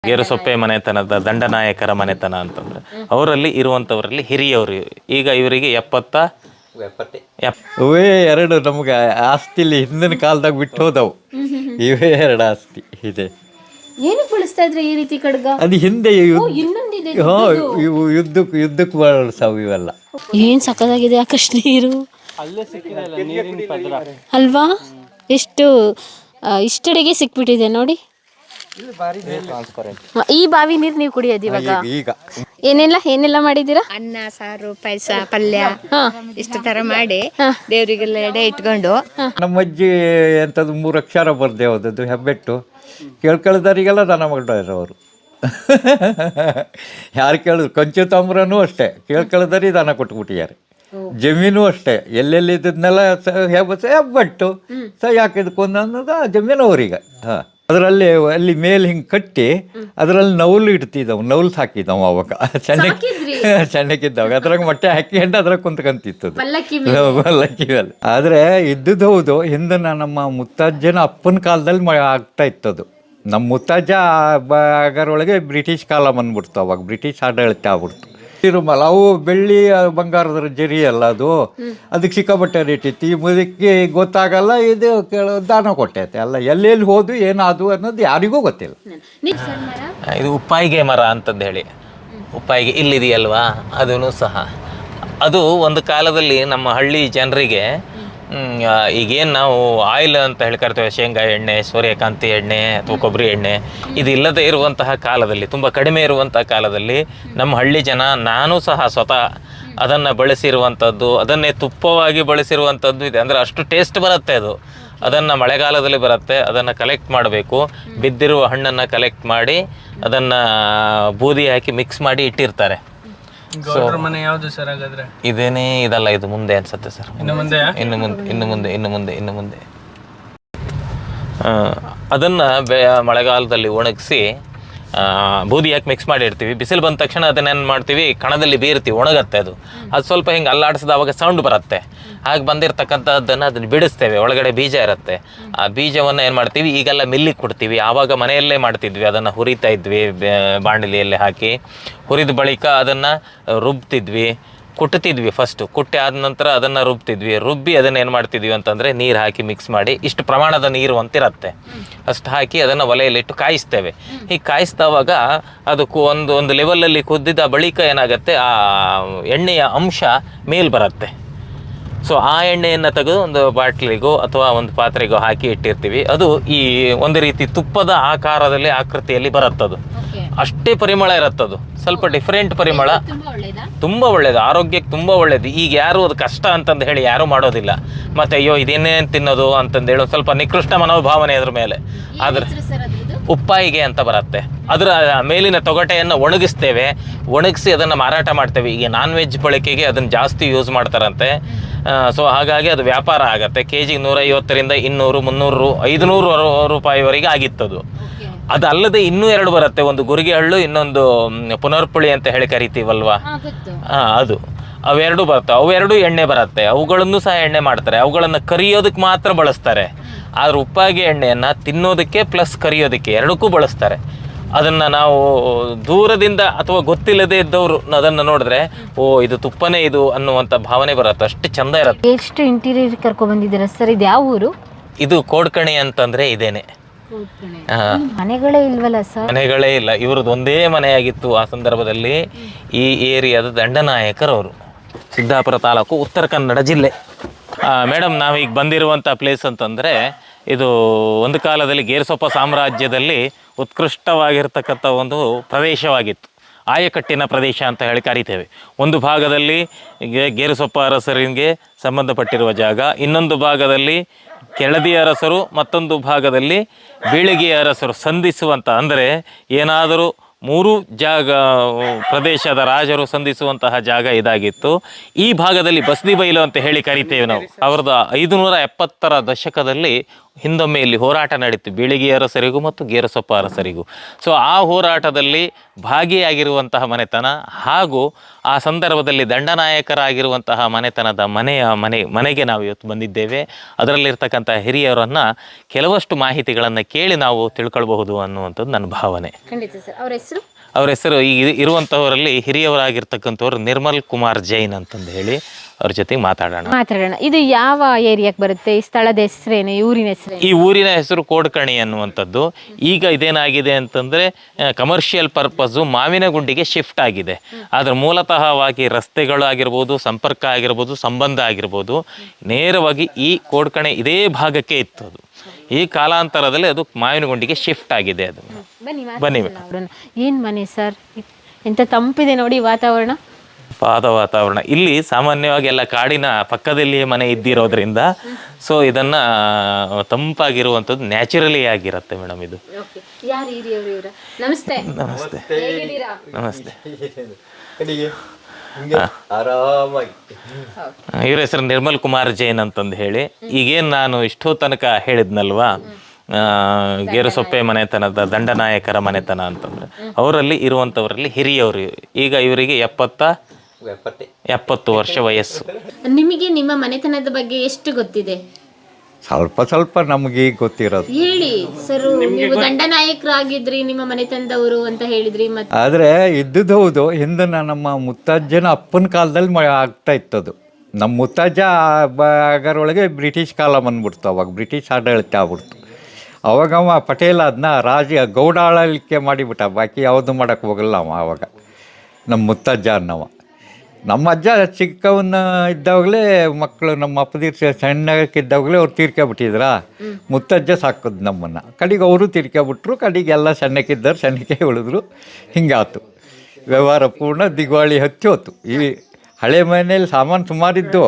ಗೇರುಸೊಪ್ಪೆ ಮನೆತನದ ದಂಡನಾಯಕರ ಮನೆತನ ಅಂತಂದ್ರೆ ಅವರಲ್ಲಿ ಇರುವಂಥವರಲ್ಲಿ ಹಿರಿಯವರು. ಈಗ ಇವರಿಗೆ 70 ಇವೇ ಎರಡು ನಮ್ಗೆ ಆಸ್ತಿಲಿ ಹಿಂದಿನ ಕಾಲದಾಗ ಬಿಟ್ಟು ಹೋದವು. ಇವೇ ಎರಡು ಆಸ್ತಿ ಇದೆ. ಏನಕ್ಕೆ ಬಳಸ್ತಾ ಇದ್ರೆ ಈ ರೀತಿ ಖಡ್ಗ? ಅದು ಹಿಂದೆ ಇನ್ನೊಂದಿದೆ. ಇವು ಯುದ್ಧಕ್ಕೆ ಬಳಸಾವು ಇವೆಲ್ಲ. ಏನ್ ಸಕ್ಕದಾಗಿದೆ ಆಕಾಶ್ ನೀರು ಅಲ್ವಾ? ಎಷ್ಟು ಇಷ್ಟಡೆಗೆ ಸಿಕ್ಬಿಟ್ಟಿದೆ ನೋಡಿ. ಈ ಬಾವಿ ನೀರು ನೀವು ಕುಡಿಯೋದು ಇವಾಗ? ಈಗ ಏನೆಲ್ಲ ಮಾಡಿದ್ದೀರಾ? ಅನ್ನ, ಸಾರು, ಪಾಯಸ, ಪಲ್ಯ ಇಷ್ಟು ತರ ಮಾಡಿ ದೇವರಿಗೆಲ್ಲ ಎಡೆ ಇಟ್ಕೊಂಡು. ನಮ್ಮ ಅಜ್ಜಿ ಎಂಥದ್ದು 3 ಅಕ್ಷರ ಬರ್ದೆ ಹೋದದ್ದು ಹೆಬ್ಬೆಟ್ಟು. ಕೇಳ್ಕೊಳ್ಳೋದರಿಗೆಲ್ಲ ದನ ಮಾಡಿದ್ರು ಅವರು. ಯಾರು ಕೇಳಿದ್ರು ಕಂಚು ತಾಮ್ರನೂ ಅಷ್ಟೇ ಕೇಳ್ಕೊಳ್ಳೋದರಿ ದನ ಕೊಟ್ಬಿಟ್ಟಿದ್ದಾರೆ. ಜಮೀನು ಅಷ್ಟೇ ಎಲ್ಲೆಲ್ಲಿ ಇದ್ದನ್ನೆಲ್ಲ ಹೆಬ್ಬಟ್ಟು ಯಾಕಿದಕ್ಕೆ ಅನ್ನೋದು ಆ ಜಮೀನು ಅವ್ರಿಗೆ. ಅದರಲ್ಲಿ ಅಲ್ಲಿ ಮೇಲೆ ಹಿಂಗೆ ಕಟ್ಟಿ ಅದರಲ್ಲಿ ನೌಲು ಇಡ್ತಿದ್ದವು, ನೌಲು ಸಾಕಿದ್ದವು ಅವಾಗ ಸಣ್ಣಕ್ಕಿದ್ದವಾಗ. ಅದ್ರಾಗ ಮೊಟ್ಟೆ ಹಾಕಿಕೊಂಡು ಅದ್ರಾಗ ಕುಂತ್ಕೊಂತಿತ್ತು ಪಲ್ಲಕ್ಕಿ ಮೇಲೆ. ಆದರೆ ಇದ್ದದ್ದು ಹೌದು, ಹಿಂದಿನ ನಮ್ಮ ಮುತ್ತಜ್ಜನ ಅಪ್ಪನ ಕಾಲದಲ್ಲಿ ಆಗ್ತಾ ಇತ್ತದು. ನಮ್ಮ ಮುತ್ತಜ್ಜ ಆಗರೊಳಗೆ ಬ್ರಿಟಿಷ್ ಕಾಲ ಬಂದ್ಬಿಡ್ತು. ಅವಾಗ ಬ್ರಿಟಿಷ್ ಆಡಳಿತ ಆಗ್ಬಿಡ್ತು. ತಿರುಮಲ ಅವು ಬೆಳ್ಳಿ ಬಂಗಾರದ ಜರಿ ಅಲ್ಲ, ಅದಕ್ಕೆ ಸಿಕ್ಕಾಪಟ್ಟೆ ರೇಟ್ ಇತ್ತು. ಈ ಮುದಕ್ಕೆ ಗೊತ್ತಾಗಲ್ಲ, ಇದು ದಾನ ಕೊಟ್ಟೈತೆ ಅಲ್ಲ. ಎಲ್ಲೆಲ್ಲಿ ಹೋದು ಏನಾದು ಅನ್ನೋದು ಯಾರಿಗೂ ಗೊತ್ತಿಲ್ಲ. ಇದು ಉಪ್ಪಾಯಿಗೆ ಮರ ಅಂತಂದು ಹೇಳಿ, ಉಪ್ಪಾಯಿಗೆ ಇಲ್ಲಿದೆಯಲ್ವಾ, ಅದೂ ಸಹ ಅದು ಒಂದು ಕಾಲದಲ್ಲಿ ನಮ್ಮ ಹಳ್ಳಿ ಜನರಿಗೆ ಈಗೇನು ನಾವು ಆಯಿಲ್ ಅಂತ ಹೇಳಿ ಕರಿತೇವೆ, ಶೇಂಗಾ ಎಣ್ಣೆ, ಸೂರ್ಯಕಾಂತಿ ಎಣ್ಣೆ ಅಥವಾ ಕೊಬ್ಬರಿ ಎಣ್ಣೆ, ಇದು ಇಲ್ಲದೇ ಇರುವಂತಹ ಕಾಲದಲ್ಲಿ, ತುಂಬ ಕಡಿಮೆ ಇರುವಂತಹ ಕಾಲದಲ್ಲಿ ನಮ್ಮ ಹಳ್ಳಿ ಜನ, ನಾನು ಸಹ ಸ್ವತಃ ಅದನ್ನು ಬಳಸಿರುವಂಥದ್ದು, ಅದನ್ನೇ ತುಪ್ಪವಾಗಿ ಬಳಸಿರುವಂಥದ್ದು ಇದೆ. ಅಂದರೆ ಅಷ್ಟು ಟೇಸ್ಟ್ ಬರುತ್ತೆ ಅದು. ಅದನ್ನು ಮಳೆಗಾಲದಲ್ಲಿ ಬರುತ್ತೆ, ಅದನ್ನು ಕಲೆಕ್ಟ್ ಮಾಡಬೇಕು. ಬಿದ್ದಿರುವ ಹಣ್ಣನ್ನು ಕಲೆಕ್ಟ್ ಮಾಡಿ ಅದನ್ನು ಬೂದಿ ಹಾಕಿ ಮಿಕ್ಸ್ ಮಾಡಿ ಇಟ್ಟಿರ್ತಾರೆ. ಮನೆ ಯಾವುದು ಸರ್ ಹಾಗಾದ್ರೆ? ಇದೇನೇ ಇದಲ್ಲ, ಇದು ಮುಂದೆ ಅನ್ಸುತ್ತೆ ಸರ್. ಇನ್ನು ಮುಂದೆ ಅದನ್ನು ಮಳೆಗಾಲದಲ್ಲಿ ಒಣಗಿಸಿ ಬೂದಿ ಹಾಕಿ ಮಿಕ್ಸ್ ಮಾಡಿ ಇಡ್ತೀವಿ. ಬಿಸಿಲು ಬಂದ ತಕ್ಷಣ ಅದನ್ನೇನು ಮಾಡ್ತೀವಿ, ಕಣದಲ್ಲಿ ಬೀರ್ತೀವಿ, ಒಣಗತ್ತೆ ಅದು. ಅದು ಸ್ವಲ್ಪ ಹಿಂಗೆ ಅಲ್ಲಾಡಿಸಿದ ಅವಾಗ ಸೌಂಡ್ ಬರುತ್ತೆ. ಹಾಗೆ ಬಂದಿರತಕ್ಕಂಥದ್ದನ್ನು ಅದನ್ನು ಬಿಡಿಸ್ತೇವೆ. ಒಳಗಡೆ ಬೀಜ ಇರುತ್ತೆ. ಆ ಬೀಜವನ್ನು ಏನು ಮಾಡ್ತೀವಿ, ಈಗೆಲ್ಲ ಮಿಲ್ಲಿಗೆ ಕೊಡ್ತೀವಿ. ಆವಾಗ ಮನೆಯಲ್ಲೇ ಮಾಡ್ತಿದ್ವಿ, ಅದನ್ನು ಹುರಿತಾ ಇದ್ವಿ, ಬಾಣಲಿಯಲ್ಲೇ ಹಾಕಿ ಹುರಿದ ಬಳಿಕ ಅದನ್ನು ರುಬ್ತಿದ್ವಿ, ಕುಟ್ತಿದ್ವಿ. ಫಸ್ಟು ಕುಟ್ಟಿ ಆದ ನಂತರ ಅದನ್ನು ರುಬ್ಬಿ ಅದನ್ನು ಏನು ಮಾಡ್ತಿದ್ವಿ ಅಂತಂದರೆ ನೀರು ಹಾಕಿ ಮಿಕ್ಸ್ ಮಾಡಿ, ಇಷ್ಟು ಪ್ರಮಾಣದ ನೀರು ಅಂತಿರುತ್ತೆ ಅಷ್ಟು ಹಾಕಿ ಅದನ್ನು ಒಲೆಯಲ್ಲಿಟ್ಟು ಕಾಯಿಸ್ತೇವೆ. ಹೀಗೆ ಕಾಯಿಸಿದವಾಗ ಅದು ಒಂದು ಲೆವೆಲಲ್ಲಿ ಕುದ್ದಿದ ಬಳಿಕ ಏನಾಗುತ್ತೆ, ಆ ಎಣ್ಣೆಯ ಅಂಶ ಮೇಲ್ ಬರುತ್ತೆ. ಸೊ ಆ ಎಣ್ಣೆಯನ್ನು ತೆಗೆದು ಒಂದು ಬಾಟ್ಲಿಗೋ ಅಥವಾ ಒಂದು ಪಾತ್ರೆಗೋ ಹಾಕಿ ಇಟ್ಟಿರ್ತೀವಿ. ಅದು ಈ ಒಂದು ರೀತಿ ತುಪ್ಪದ ಆಕಾರದಲ್ಲಿ ಆಕೃತಿಯಲ್ಲಿ ಬರುತ್ತದು. ಅಷ್ಟೇ ಪರಿಮಳ ಇರುತ್ತದು, ಸ್ವಲ್ಪ ಡಿಫ್ರೆಂಟ್ ಪರಿಮಳ. ತುಂಬ ಒಳ್ಳೆಯದು, ಆರೋಗ್ಯಕ್ಕೆ ತುಂಬ ಒಳ್ಳೆಯದು. ಈಗ ಯಾರು ಅದು ಕಷ್ಟ ಅಂತಂದು ಹೇಳಿ ಯಾರೂ ಮಾಡೋದಿಲ್ಲ. ಮತ್ತು ಅಯ್ಯೋ ಇದೇನೇನು ತಿನ್ನೋದು ಅಂತಂದೇಳಿ ಸ್ವಲ್ಪ ನಿಕೃಷ್ಟ ಮನೋಭಾವನೆ ಅದ್ರ ಮೇಲೆ. ಆದರೆ ಉಪ್ಪಾಯಿಗೆ ಅಂತ ಬರುತ್ತೆ. ಅದರ ಮೇಲಿನ ತೊಗಟೆಯನ್ನು ಒಣಗಿಸ್ತೇವೆ, ಒಣಗಿಸಿ ಅದನ್ನು ಮಾರಾಟ ಮಾಡ್ತೇವೆ. ಈಗ ನಾನ್ ವೆಜ್ ಬಳಕೆಗೆ ಅದನ್ನು ಜಾಸ್ತಿ ಯೂಸ್ ಮಾಡ್ತಾರಂತೆ. ಸೊ ಹಾಗಾಗಿ ಅದು ವ್ಯಾಪಾರ ಆಗುತ್ತೆ. ಕೆಜಿಗೆ 150ರಿಂದ 200, 300, 500 ರೂಪಾಯಿವರೆಗೆ ಆಗಿತ್ತದು. ಅದಲ್ಲದೆ ಇನ್ನೂ 2 ಬರುತ್ತೆ, ಒಂದು ಗುರಿಗೆ ಹಳ್ಳು, ಇನ್ನೊಂದು ಪುನರ್ಪುಳಿ ಅಂತ ಹೇಳಿ ಕರಿತೀವಲ್ವಾ, ಅದು. ಅವೆರಡು ಬರ್ತವೆ. ಅವೆರಡು ಎಣ್ಣೆ ಬರುತ್ತೆ. ಅವುಗಳನ್ನು ಸಹ ಎಣ್ಣೆ ಮಾಡ್ತಾರೆ. ಅವುಗಳನ್ನು ಕರಿಯೋದಕ್ಕೆ ಮಾತ್ರ ಬಳಸ್ತಾರೆ. ಆದ್ರೆ ಉಪ್ಪಾಗಿ ಎಣ್ಣೆಯನ್ನು ತಿನ್ನೋದಕ್ಕೆ ಪ್ಲಸ್ ಕರಿಯೋದಕ್ಕೆ ಎರಡಕ್ಕೂ ಬಳಸ್ತಾರೆ. ಅದನ್ನು ನಾವು ದೂರದಿಂದ ಅಥವಾ ಗೊತ್ತಿಲ್ಲದೆ ಇದ್ದವರು ಅದನ್ನು ನೋಡಿದ್ರೆ ಓ ಇದು ತುಪ್ಪನೇ ಇದು ಅನ್ನುವಂಥ ಭಾವನೆ ಬರುತ್ತೆ. ಅಷ್ಟು ಚಂದ ಇರುತ್ತೆ. ಎಷ್ಟು ಇಂಟೀರಿಯರ್ ಕರ್ಕೊಂಡು ಬಂದಿದ್ದೀರಾ ಸರ್? ಇದು ಯಾವ ಊರು? ಇದು ಕೋಡ್ಕಣಿ ಅಂತಂದರೆ ಇದೇನೆ. ಮನೆಗಳೇ ಇಲ್ವಲ್ಲ ಸರ್? ಮನೆಗಳೇ ಇಲ್ಲ. ಇವ್ರದ್ದು ಒಂದೇ ಮನೆಯಾಗಿತ್ತು ಆ ಸಂದರ್ಭದಲ್ಲಿ. ಈ ಏರಿಯಾದ ದಂಡನಾಯಕರವರು, ಸಿದ್ದಾಪುರ ತಾಲೂಕು, ಉತ್ತರ ಕನ್ನಡ ಜಿಲ್ಲೆ. ಮೇಡಮ್, ನಾವೀಗ ಬಂದಿರುವಂಥ ಪ್ಲೇಸ್ ಅಂತಂದರೆ ಇದು ಒಂದು ಕಾಲದಲ್ಲಿ ಗೇರುಸೊಪ್ಪ ಸಾಮ್ರಾಜ್ಯದಲ್ಲಿ ಉತ್ಕೃಷ್ಟವಾಗಿರ್ತಕ್ಕಂಥ ಒಂದು ಪ್ರದೇಶವಾಗಿತ್ತು. ಆಯಕಟ್ಟಿನ ಪ್ರದೇಶ ಅಂತ ಹೇಳಿ ಕರಿತೇವೆ. ಒಂದು ಭಾಗದಲ್ಲಿ ಗೇರುಸೊಪ್ಪ ಅರಸರಿಗೆ ಸಂಬಂಧಪಟ್ಟಿರುವ ಜಾಗ, ಇನ್ನೊಂದು ಭಾಗದಲ್ಲಿ ಕೆಳದಿ ಅರಸರು, ಮತ್ತೊಂದು ಭಾಗದಲ್ಲಿ ಬೀಳಗಿ ಅರಸರು ಸಂಧಿಸುವಂಥ, ಅಂದರೆ ಏನಾದರೂ 3 ಜಾಗ ಪ್ರದೇಶದ ರಾಜರು ಸಂಧಿಸುವಂತಹ ಜಾಗ ಇದಾಗಿತ್ತು. ಈ ಭಾಗದಲ್ಲಿ ಬಸ್ದಿ ಬೈಲು ಅಂತ ಹೇಳಿ ಕರಿತೇವೆ ನಾವು. 1570ರ ದಶಕದಲ್ಲಿ ಹಿಂದೊಮ್ಮೆ ಇಲ್ಲಿ ಹೋರಾಟ ನಡೀತು ಬೀಳಿಗೆ ಅರಸರಿಗೂ ಮತ್ತು ಗೇರುಸೊಪ್ಪ ಅರಸರಿಗೂ. ಸೊ ಆ ಹೋರಾಟದಲ್ಲಿ ಭಾಗಿಯಾಗಿರುವಂತಹ ಮನೆತನ ಹಾಗೂ ಆ ಸಂದರ್ಭದಲ್ಲಿ ದಂಡನಾಯಕರಾಗಿರುವಂತಹ ಮನೆತನದ ಮನೆಗೆ ನಾವು ಇವತ್ತು ಬಂದಿದ್ದೇವೆ. ಅದರಲ್ಲಿರ್ತಕ್ಕಂಥ ಹಿರಿಯರನ್ನು ಕೆಲವಷ್ಟು ಮಾಹಿತಿಗಳನ್ನು ಕೇಳಿ ನಾವು ತಿಳ್ಕೊಳ್ಬಹುದು ಅನ್ನುವಂಥದ್ದು ನನ್ನ ಭಾವನೆ. ಖಂಡಿತ ಸರ್. ಅವ್ರ ಹೆಸರು? ಅವ್ರ ಹೆಸರು ಈಗ ಇರುವಂಥವರಲ್ಲಿ ಹಿರಿಯವರಾಗಿರ್ತಕ್ಕಂಥವ್ರು ನಿರ್ಮಲ್ ಕುಮಾರ್ ಜೈನ್ ಅಂತಂದು ಹೇಳಿ ಅವ್ರ ಜೊತೆಗೆ ಮಾತಾಡೋಣ. ಇದು ಯಾವ ಏರಿಯಾಕ್ಕೆ ಬರುತ್ತೆ? ಈ ಸ್ಥಳದ ಹೆಸರೇನು? ಊರಿನ ಹೆಸರೇನು? ಈ ಊರಿನ ಹೆಸರು ಕೋಡ್ಕಣಿ ಅನ್ನುವಂಥದ್ದು. ಈಗ ಇದೇನಾಗಿದೆ ಅಂತಂದರೆ ಕಮರ್ಷಿಯಲ್ ಪರ್ಪಸ್ಸು ಮಾವಿನಗುಂಡಿಗೆ ಶಿಫ್ಟ್ ಆಗಿದೆ. ಆದರೆ ಮೂಲತಃವಾಗಿ ರಸ್ತೆಗಳು ಆಗಿರ್ಬೋದು, ಸಂಪರ್ಕ ಆಗಿರ್ಬೋದು, ಸಂಬಂಧ ಆಗಿರ್ಬೋದು, ನೇರವಾಗಿ ಈ ಕೋಡ್ಕಣಿ ಇದೇ ಭಾಗಕ್ಕೆ ಇತ್ತು. ಅದು ಈ ಕಾಲಾಂತರದಲ್ಲಿ ಅದು ಮಾವಿನಗುಂಡಿಗೆ ಶಿಫ್ಟ್ ಆಗಿದೆ. ಅದು ಬನ್ನಿ. ಏನು ಮನೆ ಸರ್? ಎಂತ ತಂಪಿದೆ ನೋಡಿ ವಾತಾವರಣ. ವಾತಾವರಣ ಇಲ್ಲಿ ಸಾಮಾನ್ಯವಾಗಿ ಎಲ್ಲ ಕಾಡಿನ ಪಕ್ಕದಲ್ಲಿಯೇ ಮನೆ ಇದ್ದಿರೋದ್ರಿಂದ ಸೊ ಇದನ್ನ ತಂಪಾಗಿರುವಂಥದ್ದು ನ್ಯಾಚುರಲಿ ಆಗಿರುತ್ತೆ ಮೇಡಮ್. ಇದು ನಮಸ್ತೆ. ಇವ್ರ ಹೆಸರು ನಿರ್ಮಲ್ ಕುಮಾರ್ ಜೈನ್ ಅಂತಂದು ಹೇಳಿ. ಈಗೇನು ನಾನು ಇಷ್ಟೋ ತನಕ ಹೇಳಿದ್ನಲ್ವಾ ಗೇರುಸೊಪ್ಪೆ ಮನೆತನದ ದಂಡನಾಯಕರ ಮನೆತನ ಅಂತಂದ್ರೆ ಅವರಲ್ಲಿ ಇರುವಂಥವರಲ್ಲಿ ಹಿರಿಯವರು. ಈಗ ಇವರಿಗೆ 70 ವರ್ಷ ವಯಸ್ಸು. ನಿಮಗೆ ನಿಮ್ಮ ಮನೆತನದ ಬಗ್ಗೆ ಎಷ್ಟು ಗೊತ್ತಿದೆ? ಸ್ವಲ್ಪ ನಮಗೆ ಗೊತ್ತಿರೋದು ಹೇಳಿ ಸರ್. ನೀವು ದಂಡನಾಯಕರಾಗಿದ್ರಿ, ನಿಮ್ಮ ಮನೆತನದವರು ಅಂತ ಹೇಳಿದ್ರಿ. ಮತ್ತೆ ಆದರೆ ಇದ್ದದ್ದು ಹೌದು. ಹಿಂದೆ ನಮ್ಮ ಮುತ್ತಜ್ಜನ ಅಪ್ಪನ ಕಾಲದಲ್ಲಿ ಆಗ್ತಾ ಇತ್ತದು. ನಮ್ಮ ಮುತ್ತಜ್ಜ ಆಗರೊಳಗೆ ಬ್ರಿಟಿಷ್ ಕಾಲ ಬಂದ್ಬಿಡ್ತು. ಅವಾಗ ಬ್ರಿಟಿಷ್ ಆಡಳಿತ ಆಗ್ಬಿಡ್ತು. ಅವಾಗ ಅವ ಪಟೇಲ್ ಅದನ್ನ ಗೌಡ ಆಳಲಿಕ್ಕೆ ಮಾಡಿಬಿಟ್ಟ. ಬಾಕಿ ಯಾವುದು ಮಾಡೋಕ್ಕೆ ಹೋಗಲ್ಲ ಅವ. ಆವಾಗ ನಮ್ಮ ಮುತ್ತಜ್ಜ ಅನ್ನವ. ನಮ್ಮ ಅಜ್ಜ ಚಿಕ್ಕವನ್ನ ಇದ್ದಾಗಲೇ ಮಕ್ಕಳು ನಮ್ಮ ಅಪ್ಪದಿರ್ ಸಣ್ಣಕ್ಕಿದ್ದಾಗಲೇ ಅವ್ರು ತೀರ್ಕೊಬಿಟ್ಟಿದ್ರ. ಮುತ್ತಜ್ಜ ಸಾಕೋದು ನಮ್ಮನ್ನು. ಕಡೆಗೆ ಅವರು ತೀರ್ಕೊಬಿಟ್ರು. ಕಡೆಗೆ ಎಲ್ಲ ಸಣ್ಣಕ್ಕಿದ್ದರು, ಸಣ್ಣಕ್ಕೆ ಉಳಿದ್ರು. ಹಿಂಗಾತು ವ್ಯವಹಾರ. ಪೂರ್ಣ ದಿವಾಳಿ ಹಚ್ಚಿ ಹೋತು. ಈ ಹಳೆ ಮನೇಲಿ ಸಾಮಾನು ಸುಮಾರಿದ್ದು.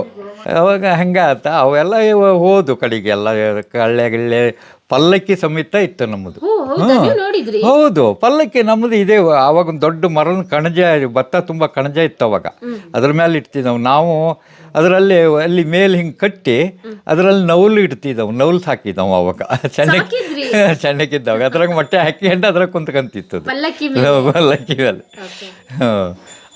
ಅವಾಗ ಹಂಗಾತ ಅವೆಲ್ಲ ಹೋದು. ಕಡೆಗೆಲ್ಲ ಕಳ್ಳೆ ಪಲ್ಲಕ್ಕಿ ಸಮೇತ ಇತ್ತು ನಮ್ಮದು. ಹೌದು, ಪಲ್ಲಕ್ಕಿ ನಮ್ಮದು ಇದೆ. ಆವಾಗ ಒಂದು ದೊಡ್ಡ ಮರದ ಕಣಜ, ಭತ್ತ ತುಂಬ ಕಣಜ ಇತ್ತು ಅವಾಗ. ಅದ್ರ ಮೇಲೆ ಇಡ್ತಿದ್ದವು ನಾವು. ಅದರಲ್ಲಿ ಅಲ್ಲಿ ಮೇಲೆ ಹಿಂಗೆ ಕಟ್ಟಿ ಅದರಲ್ಲಿ ನೌಲು ಇಡ್ತಿದ್ದವು. ನೌಲು ಸಾಕಿದ್ದವು ಅವಾಗ ಸಣ್ಣಕ್ಕಿದ್ದವಾಗ. ಅದ್ರಾಗ ಮೊಟ್ಟೆ ಹಾಕಿಕೊಂಡು ಅದ್ರಾಗ ಕುಂತ್ಕೊಂತಿತ್ತು ಪಲ್ಲಕ್ಕಿ ಮೇಲೆ.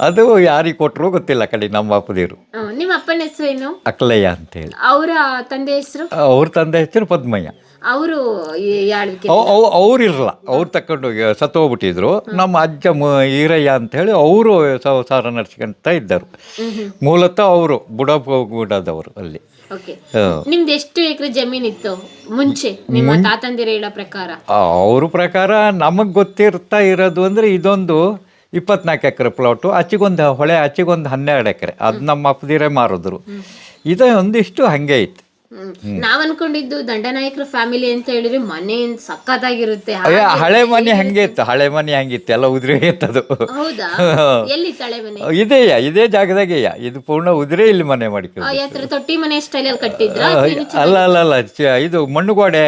ಅದು ಯಾರಿಗೆ ಕೊಟ್ಟರು ಗೊತ್ತಿಲ್ಲ. ಕಡೆ ನಮ್ಮ ಅಪ್ಪದಿರು. ನಿಮ್ಮ ಅಪ್ಪನ ಹೆಸರು ಏನು? ಅಕ್ಲಯ್ಯ ಅಂತೇಳಿ. ಅವರ ತಂದೆ ಹೆಸರು? ಅವ್ರ ತಂದೆ ಹೆಸರು ಪದ್ಮಯ್ಯ. ಅವರು ಅವ್ರಿರಲ್ಲ, ಅವ್ರು ತಗೊಂಡೋಗಿ ಸತ್ತು ಹೋಗ್ಬಿಟ್ಟಿದ್ರು. ನಮ್ಮ ಅಜ್ಜ ಈರಯ್ಯ ಅಂತೇಳಿ ಅವರು ಸಂಸಾರ ನಡೆಸ್ಕೊಂತ ಇದ್ದರು. ಮೂಲತಃ ಅವರು ಬುಡದವರು ಅಲ್ಲಿ. ನಿಮ್ದು ಎಷ್ಟು ಎಕರೆ ಜಮೀನಿತ್ತು ಮುಂಚೆ ನಿಮ್ಮ ತಾತಂದಿರ ಹೇಳೋ ಪ್ರಕಾರ? ಅವ್ರ ಪ್ರಕಾರ ನಮಗೆ ಗೊತ್ತಿರ್ತಾ ಇರೋದು ಅಂದರೆ ಇದೊಂದು 24 ಎಕರೆ ಪ್ಲಾಟು. ಆಚೆಗೊಂದು ಹೊಳೆ, ಆಚೆಗೊಂದು 12 ಎಕರೆ. ಅದು ನಮ್ಮ ಅಪ್ಪದಿರೇ ಮಾರಿದ್ರು. ಇದು ಒಂದಿಷ್ಟು ಹಂಗೆ ಐತಿ. ನಾವ್ ಅನ್ಕೊಂಡಿದ್ದು ದಂಡನಾಯಕರ ಫ್ಯಾಮಿಲಿ ಅಂತ ಹೇಳಿದ್ರೆ ಮನೆ ಸಖತ್ತಾಗಿರುತ್ತೆ. ಹಳೆ ಮನೆ ಹಂಗೆ ಇತ್ತು. ಹಳೆ ಮನೆ ಹಂಗಿತ್ತು, ಎಲ್ಲ ಉದುರೇ ಇತ್ತದು. ಹೌದಾ? ಎಲ್ಲಿ ಹಳೆ ಮನೆ? ಇದೇ ಜಾಗದಾಗೆಯ. ಇದು ಪೂರ್ಣ ಉದುರೇ ಇಲ್ಲಿ ಮನೆ ಮಾಡಿಕೊಂಡು. ತೊಟ್ಟಿ ಮನೆ ಸ್ಟೈಲಲ್ಲಿ ಕಟ್ಟಿದ್ರ? ಅಲ್ಲ, ಇದು ಮಣ್ಣುಗೋಡೆ.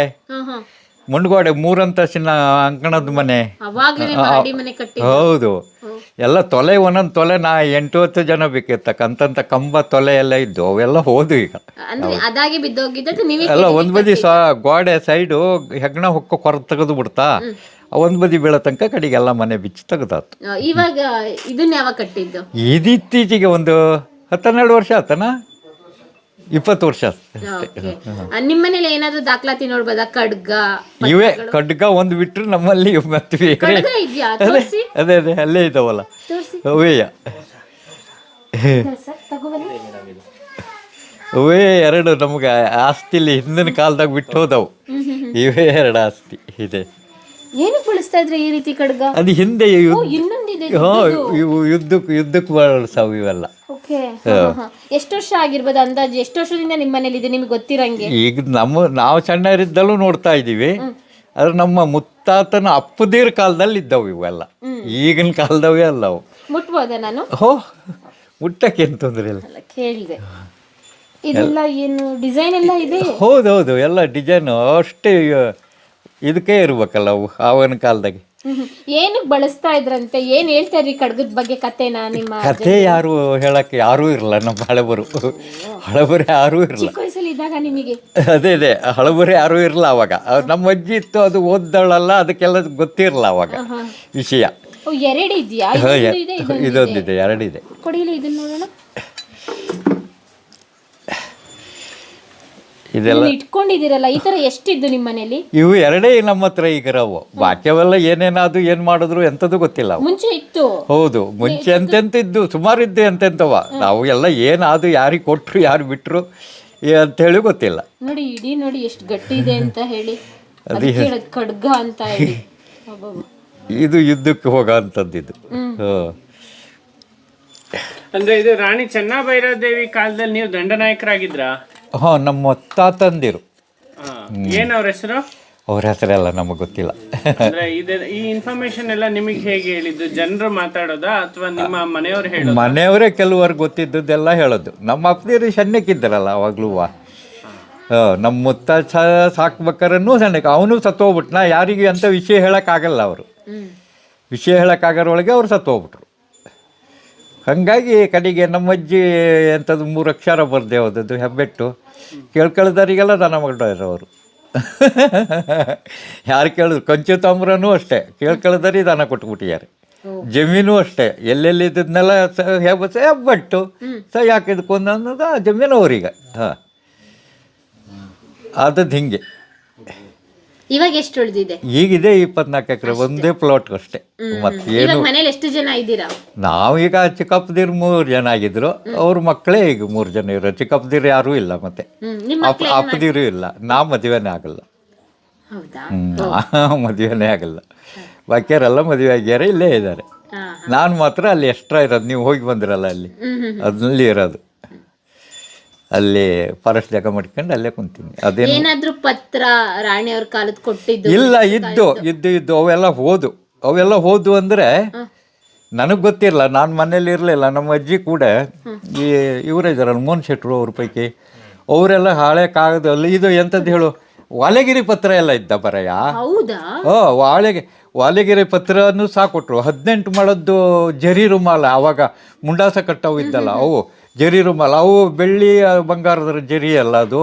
ಮಣ್ಣುಗೋಡೆ 3 ಅಂತಸ್ತಿನ ಅಂಕಣದ ಮನೆ. ಹೌದು. ಎಲ್ಲ ತೊಲೆ, ಒಂದೊಂದು ತೊಲೆ 8-10 ಜನ ಬೇಕಿರ್ತಕ್ಕಂಥ ಕಂಬ ತೊಲೆ ಎಲ್ಲ ಇದ್ದು ಅವೆಲ್ಲ ಹೋದು. ಈಗ ಎಲ್ಲ ಒಂದ್ ಬದಿ ಗೋಡೆ ಸೈಡು ಹೆಗ್ಣ ಹೊಕ್ಕ ಕೊರ ತೆಗೆದು ಬಿಡ್ತಾ. ಒಂದ್ ಬದಿ ಬೀಳೋ ತನಕ ಕಡೆಗೆಲ್ಲ ಮನೆ ಬಿಚ್ಚಿ ತೆಗೆದಾತು. ಇವಾಗ ಇದನ್ನ ಯಾವಾಗ ಕಟ್ಟಿದ್ದು? ಇದು ಇತ್ತೀಚೆಗೆ ಒಂದು 10-12 ವರ್ಷ ಆತನ, 20 ವರ್ಷ. ನಿಮ್ಮ ಮನೇಲಿ ಏನಾದ್ರು ದಾಖಲಾತಿ ನೋಡ್ಬೋದಾ? ಇವೇ ಖಡ್ಗ ಒಂದು ಬಿಟ್ರು ನಮ್ಮಲ್ಲಿ ಮತ್ತೆ ಅದೇ ಅಲ್ಲೇ ಇದಾವಲ್ಲ ಅವೇಯ. ಅವೇ 2 ನಮ್ಗೆ ಆಸ್ತಿಲಿ ಹಿಂದಿನ ಕಾಲದಾಗ ಬಿಟ್ಟು ಹೋದವು. ಇವೇ 2 ಆಸ್ತಿ ಇದೆ. ಏನಕ್ಕೆ ಬಳಸ್ತಾ ಇದ್ರೆ ಈ ರೀತಿ ಖಡ್ಗ? ಅದು ಹಿಂದೆ ಯುದ್ಧಕ್ಕೆ ಬಳಸಾವು ಇವೆಲ್ಲ. ಎಷ್ಟು ವರ್ಷ ಆಗಿರ್ಬೋದು ಅಂದಾಜು? ಎಷ್ಟು ವರ್ಷದಿಂದ ನಿಮ್ಮ ಮನೇಲಿ ಇದೆ ನಿಮ್ಗೆ ಗೊತ್ತಿರಂಗೆ? ಈಗ ನಾವು ಸಣ್ಣರಿದ್ದಲ್ಲೂ ನೋಡ್ತಾ ಇದ್ದೀವಿ. ಆದ್ರೆ ನಮ್ಮ ಮುತ್ತಾತನ ಅಪ್ಪದೇರ ಕಾಲದಲ್ಲಿ ಇದ್ದವು ಇವೆಲ್ಲ. ಈಗಿನ ಕಾಲದವೇ ಅಲ್ಲ ಅವು. ಮುಟ್ಬೋದ ನಾನು? ಮುಟ್ಟಕ್ಕೆ ಏನು ತೊಂದರೆ ಇಲ್ಲ. ಕೇಳಿದೆ. ಇದೆಲ್ಲ ಏನು ಡಿಸೈನ್ ಎಲ್ಲ ಇದೆ? ಹೌದೌದು, ಎಲ್ಲ ಡಿಸೈನ್ ಅಷ್ಟೇ. ಇದಕ್ಕೆ ಇರ್ಬೇಕಲ್ಲ ಅವು ಆವಾಗಿನ ಕಾಲದಾಗೆ. ಏನಕ್ಕೆ ಬಳಸ್ತಾ ಇದ್ರಂತೆ? ಏನ್ ಹೇಳ್ತಾ ಇದ್ರಿ ಖಡ್ಗದ ಬಗ್ಗೆ ಕತೆನಾ? ನಿಮ್ಮ ಕತೆ ಯಾರು ಹೇಳಕ್ಕೆ ಯಾರೂ ಇರಲ್ಲ. ನಮ್ಮ ಹಳಬರು ಯಾರೂ ಇರಲ್ಲ. ಮನೇಲಿ ಇದ್ದಾಗ ನಿಮಗೆ ಅದೇ ಹಳಬರು ಯಾರೂ ಇರಲ್ಲ ಅವಾಗ. ನಮ್ಮ ಅಜ್ಜಿ ಇತ್ತು, ಅದು ಓದ್ದಳಲ್ಲ, ಅದಕ್ಕೆಲ್ಲ ಗೊತ್ತಿರಲ್ಲ ಅವಾಗ ವಿಷಯ. ಎರಡು ಇದೆಯಾ? ಇದೊಂದಿದೆ, ಎರಡಿದೆ. ಕೊಡಿಲಿ ಇದನ್ನ ನೋಡೋಣ. ಇದೆಲ್ಲ ಇಟ್ಕೊಂಡಿದ್ದೀರಲ್ಲ, ಈ ತರ ಎಷ್ಟಿದ್ದು ನಿಮ್ಮ ಮನೇಲಿ? ಇವು ಎರಡೇ ನಮ್ಮ ಹತ್ರ ಈಗ ಇರವು. ಬಾಕಿಯವೆಲ್ಲ ಏನೇನಾದ್ರು ಏನು ಮಾಡಿದ್ರು ಎಂಥದ್ದು ಗೊತ್ತಿಲ್ಲ ಅವು. ಮುಂಚೆ ಇತ್ತು. ಹೌದು, ಮುಂಚೆ ಎಂತೆಂತ ಇದ್ದು, ಸುಮಾರು ಇದ್ದು ಎಂತೆಂತವ. ನಾವು ಎಲ್ಲ ಏನಾದ್ರು ಯಾರಿಗೆ ಕೊಟ್ಟರು ಯಾರು ಬಿಟ್ಟರು ಅಂತೇಳಿ ಗೊತ್ತಿಲ್ಲ. ನೋಡಿ ಇಡೀ ನೋಡಿ ಎಷ್ಟು ಗಟ್ಟಿ ಇದೆ ಅಂತ ಹೇಳಿ, ಖಡ್ಗ ಅಂತ ಹೇಳಿ. ಇದು ಯುದ್ಧಕ್ಕೆ ಹೋಗೋ ಅಂಥದ್ದು ಇದು. ಅಂದ್ರೆ ಇದು ರಾಣಿ ಚೆನ್ನಭೈರದೇವಿ ಕಾಲದಲ್ಲಿ ನೀವು ದಂಡನಾಯಕರಾಗಿದ್ರ? ಹಾಂ, ನಮ್ಮ ತಾತಂದಿರು. ಏನ್ ಅವ್ರ ಹೆಸರು? ಅವ್ರ ಹೆಸರೆಲ್ಲ ನಮಗೆ ಗೊತ್ತಿಲ್ಲ. ಅಂದ್ರೆ ಈ ಇನ್ಫಾರ್ಮೇಶನ್ ಎಲ್ಲ ನಿಮಗೆ ಹೇಗೆ ಹೇಳಿದ್ದು? ಜನರು ಮಾತಾಡೋದಾ ಅಥವಾ ನಿಮ್ಮ ಮನೆಯವರು ಹೇಳೋದು? ಮನೆಯವರೇ ಕೆಲವರು ಗೊತ್ತಿದ್ದದ್ದೆಲ್ಲ ಹೇಳೋದು. ನಮ್ಮ ಅಪ್ಪದಿರು ಸಣ್ಣಕ್ಕಿದ್ದಾರಲ್ಲ ಅವಾಗ್ಲೂ. ನಮ್ಮ ಮುತ್ತ ಸಾಕ್ಬೇಕಾರನ್ನು ಸಣ್ಣಕ್ಕೆ, ಅವನು ಸತ್ತೋಗ್ಬಿಟ್ನ. ಯಾರಿಗೆ ಅಂತ ವಿಷಯ ಹೇಳೋಕ್ಕಾಗಲ್ಲ. ಅವರು ವಿಷಯ ಹೇಳೋಕ್ಕಾಗೋರೊಳಗೆ ಅವ್ರು ಸತ್ತೋಗ್ಬಿಟ್ರು. ಹಾಗಾಗಿ ಕಡೆಗೆ ನಮ್ಮ ಅಜ್ಜಿ ಎಂಥದ್ದು 3 ಅಕ್ಷರ ಬರ್ದೆ ಹೋದದ್ದು ಹೆಬ್ಬೆಟ್ಟು. ಕೇಳ್ಕೊಳ್ದಾರಿಗೆಲ್ಲ ದನ ಮಾಡಿದ್ರು ಅವರು. ಯಾರು ಕೇಳಿದ್ರು, ಕಂಚುತಾಮ್ರನೂ ಅಷ್ಟೇ, ಕೇಳ್ಕೊಳ್ದಾರಿ ದನ ಕೊಟ್ಬಿಟ್ಟಿದ್ದಾರೆ. ಜಮೀನು ಅಷ್ಟೇ, ಎಲ್ಲೆಲ್ಲಿದ್ದನ್ನೆಲ್ಲ ಹೆಬ್ಬಟ್ಟು ಸಹ ಯಾಕಿದ್ಕೊಂಡು ಅನ್ನೋದು ಆ ಜಮೀನು ಅವ್ರಿಗೆ. ಹಾಂ, ಆದದ್ದು ಹಿಂಗೆ. ಇವಾಗ ಎಷ್ಟು ಉಳಿದಿದೆ? ಈಗಿದೆ 24 ಎಕರೆ, ಒಂದೇ ಪ್ಲಾಟ್ ಅಷ್ಟೇ. ಮತ್ತೇನು, ಮನೇಲಿ ಎಷ್ಟು ಜನ ಇದ್ದೀರಾ? ನಾವೀಗ ಚಿಕ್ಕಪ್ಪದಿರು 3 ಜನ ಆಗಿದ್ರು. ಅವ್ರ ಮಕ್ಕಳೇ ಈಗ 3 ಜನ ಇರೋ. ಚಿಕ್ಕಪ್ಪದಿರು ಯಾರೂ ಇಲ್ಲ, ಮತ್ತೆ ಅಪ್ಪದಿರು ಇಲ್ಲ. ನಾ ಮದುವೆನೇ ಆಗಲ್ಲ. ಮದುವೆನೇ ಆಗಲ್ಲ. ಬಾಕಿಯವರೆಲ್ಲ ಮದುವೆ ಆಗ್ಯಾರ, ಇಲ್ಲೇ ಇದ್ದಾರೆ. ನಾನು ಮಾತ್ರ ಅಲ್ಲಿ ಎಕ್ಸ್ಟ್ರಾ ಇರೋದು. ನೀವು ಹೋಗಿ ಬಂದಿರಲ್ಲ ಅಲ್ಲಿ, ಅದ್ರಲ್ಲಿ ಇರೋದು. ಅಲ್ಲಿ ಫಾರೆಸ್ಟ್ ಜಾಗ ಮಾಡ್ಕೊಂಡು ಅಲ್ಲೇ ಕುಂತೀನಿ. ಅದೇನು ಏನಾದ್ರೂ ಪತ್ರ ರಾಣಿಯವ್ರ ಕಾಲದ ಕೊಟ್ಟಿದ್ದು? ಇಲ್ಲ, ಇದ್ದು ಅವೆಲ್ಲ ಹೋದು ಅಂದರೆ ನನಗೆ ಗೊತ್ತಿರಲ್ಲ. ನಾನು ಮನೇಲಿ ಇರಲಿಲ್ಲ. ನಮ್ಮ ಅಜ್ಜಿ ಕೂಡ ಇವರೇ ಇದ್ದಾರಲ್ಲ, ಮೋಹನ್ ಶೆಟ್ರು ಅವ್ರ ಪೈಕಿ, ಅವರೆಲ್ಲ ಹಳೆ ಕಾಗದಲ್ಲಿ ಇದು ಎಂಥದ್ದು ಹೇಳು, ವಾಲೆಗಿರಿ ಪತ್ರ ಎಲ್ಲ ಇದ್ದ ಬರಯ್ಯ. ಹೌದಾ? ವಾಲೆಗಿರಿ ಪತ್ರನೂ ಸಾಕೊಟ್ರು. 18 ಮೊಳದ್ದು ಜರಿ ರುಮಾಲ, ಆವಾಗ ಮುಂಡಾಸ ಕಟ್ಟವು ಇದ್ದಲ್ಲ, ಅವು ಜರಿ ರುಮಾಲ, ಅವು ಬೆಳ್ಳಿ ಬಂಗಾರದ ಜರಿ ಅಲ್ಲ ಅದು.